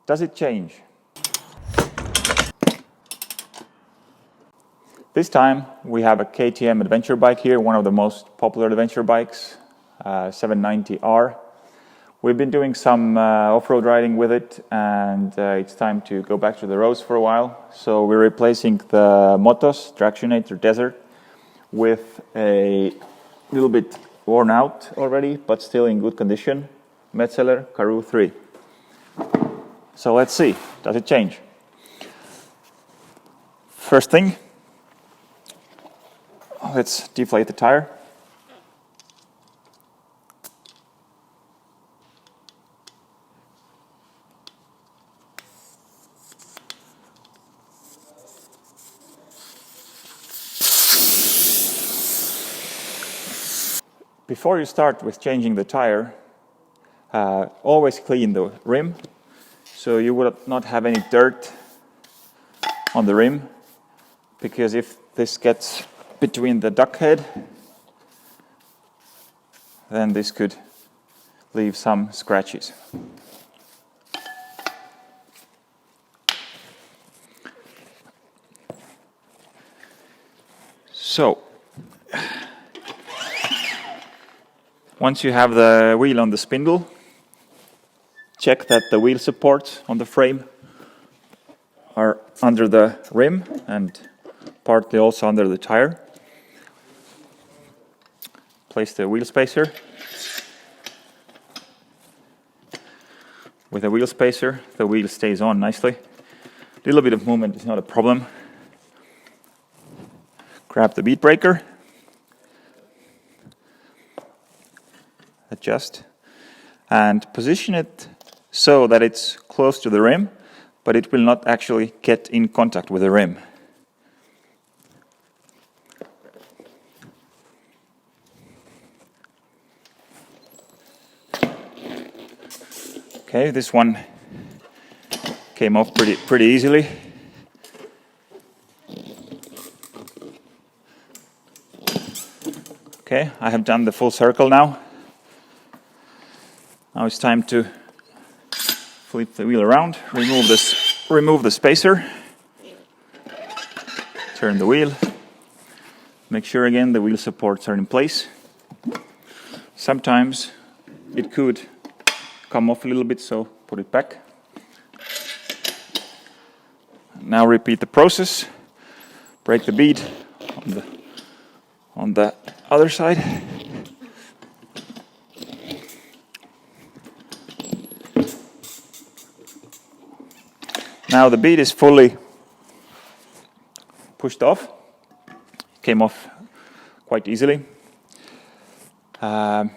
Does it change? This time we have a KTM Adventure bike here, one of the most popular adventure bikes, 790R. We've been doing some off-road riding with it, and it's time to go back to the roads for a while. So we're replacing the Motoz Tractionator Desert with a little bit worn out already, but still in good condition, Metzeler Karoo 3. So let's see, does it change? First thing, let's deflate the tire. Before you start with changing the tire, always clean the rim, so you would not have any dirt on the rim, because if this gets between the duck head, then this could leave some scratches. So, once you have the wheel on the spindle, check that the wheel supports on the frame are under the rim and partly also under the tire. Place the wheel spacer. With a wheel spacer, the wheel stays on nicely. A little bit of movement is not a problem. Grab the bead breaker. Adjust and position it so that it's close to the rim, but it will not actually get in contact with the rim. Okay, this one came off pretty easily. Okay, I have done the full circle now. Now it's time to flip the wheel around, remove the spacer, turn the wheel, make sure again the wheel supports are in place. Sometimes it could come off a little bit, so put it back. Now repeat the process, break the bead on the other side. Now the bead is fully pushed off. It came off quite easily. And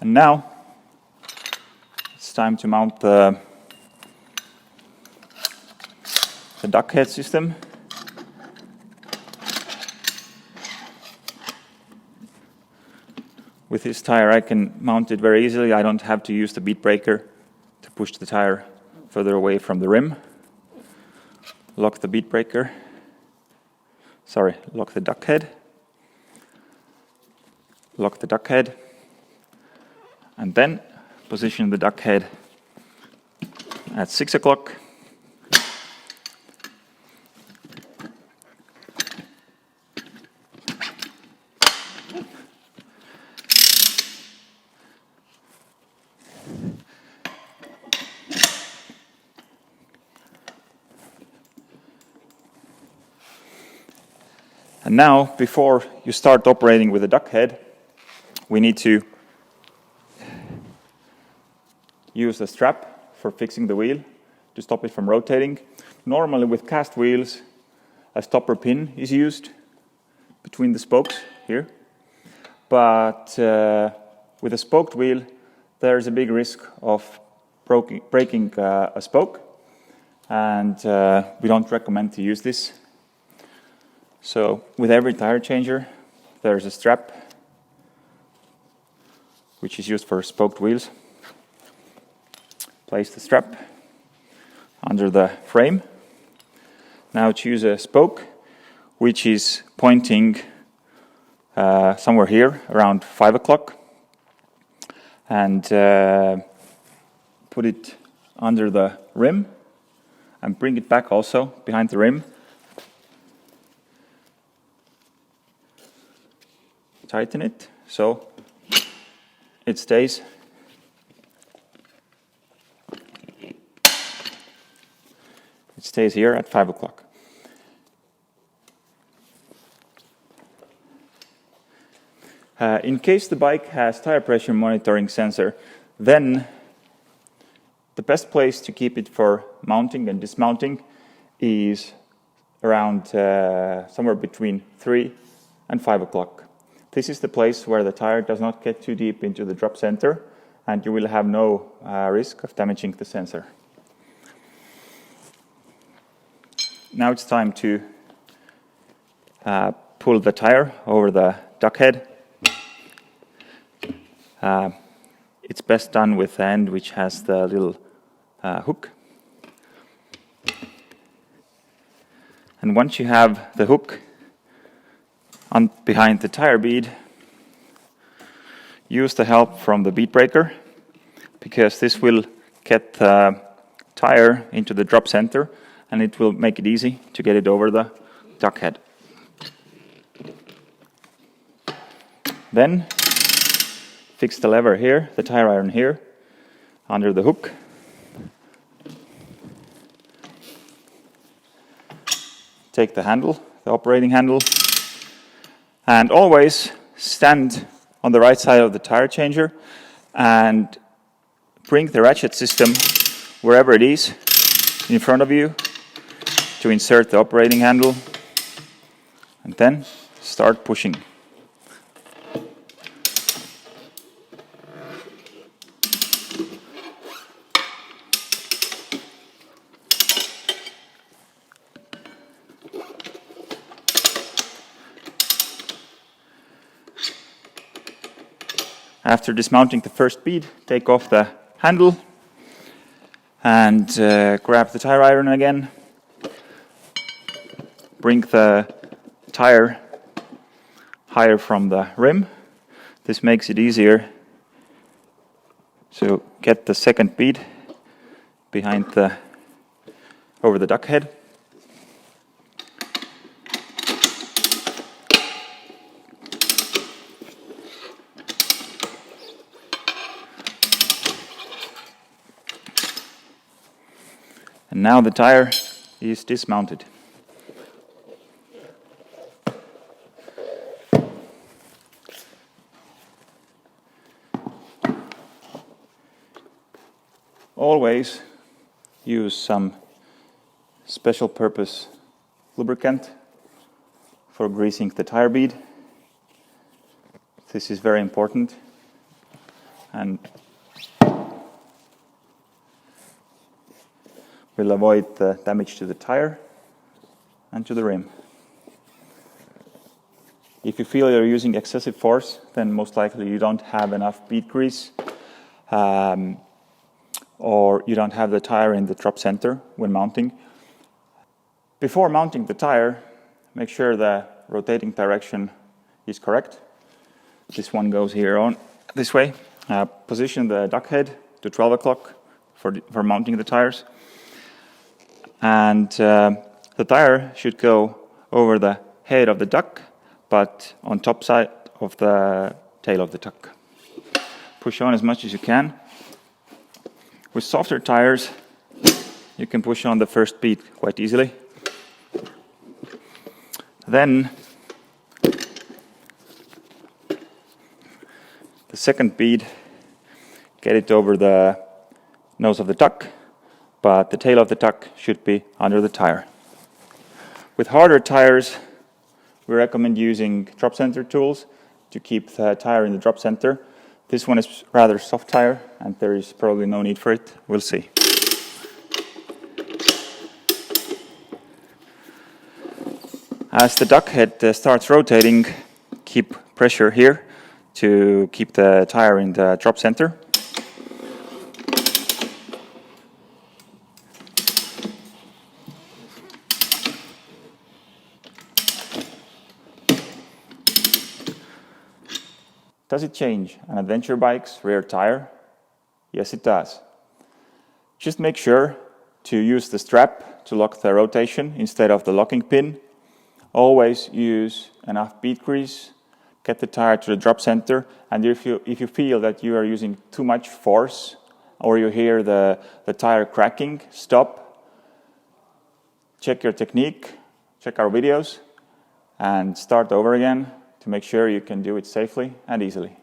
now it's time to mount the duck head system. With this tire I can mount it very easily. I don't have to use the bead breaker to push the tire further away from the rim. Lock the bead breaker. Lock the duck head. Lock the duck head. And then position the duck head at 6 o'clock. And now, before you start operating with the duck head, we need to use the strap for fixing the wheel to stop it from rotating. Normally with cast wheels, a stopper pin is used between the spokes here. But with a spoked wheel, there's a big risk of breaking a spoke, and we don't recommend to use this. So with every tire changer, there's a strap which is used for spoked wheels. Place the strap under the frame. Now choose a spoke which is pointing somewhere here around 5 o'clock, and put it under the rim and bring it back also behind the rim. Tighten it so it stays. It stays here at 5 o'clock. In case the bike has tire pressure monitoring sensor, then the best place to keep it for mounting and dismounting is around somewhere between 3 and 5 o'clock. This is the place where the tire does not get too deep into the drop center and you will have no risk of damaging the sensor. Now it's time to pull the tire over the duck head. It's best done with the end which has the little hook. And once you have the hook on behind the tire bead, use the help from the bead breaker, because this will get the tire into the drop center and it will make it easy to get it over the duck head. Then fix the lever here, the tire iron here, under the hook. Take the handle, the operating handle, and always stand on the right side of the tire changer and bring the ratchet system wherever it is in front of you to insert the operating handle, and then start pushing. After dismounting the first bead, take off the handle and grab the tire iron again. Bring the tire higher from the rim. This makes it easier to get the second bead behind over the duck head. And now the tire is dismounted. Always use some special purpose lubricant for greasing the tire bead. This is very important and will avoid the damage to the tire and to the rim. If you feel you're using excessive force, then most likely you don't have enough bead grease, or you don't have the tire in the drop center when mounting. Before mounting the tire, make sure the rotating direction is correct. This one goes here on this way. Position the duck head to 12 o'clock for mounting the tires. And the tire should go over the head of the duck, but on top side of the tail of the duck. Push on as much as you can. With softer tires, you can push on the first bead quite easily. Then the second bead, get it over the nose of the duck, but the tail of the duck should be under the tire. With harder tires, we recommend using drop center tools to keep the tire in the drop center. This one is rather soft tire and there is probably no need for it. We'll see. As the duck head starts rotating, keep pressure here to keep the tire in the drop center. Does it change an adventure bike's rear tire? Yes, it does. Just make sure to use the strap to lock the rotation instead of the locking pin. Always use enough bead grease. Get the tire to the drop center, and if you feel that you are using too much force or you hear the tire cracking, stop, check your technique, check our videos, and start over again to make sure you can do it safely and easily.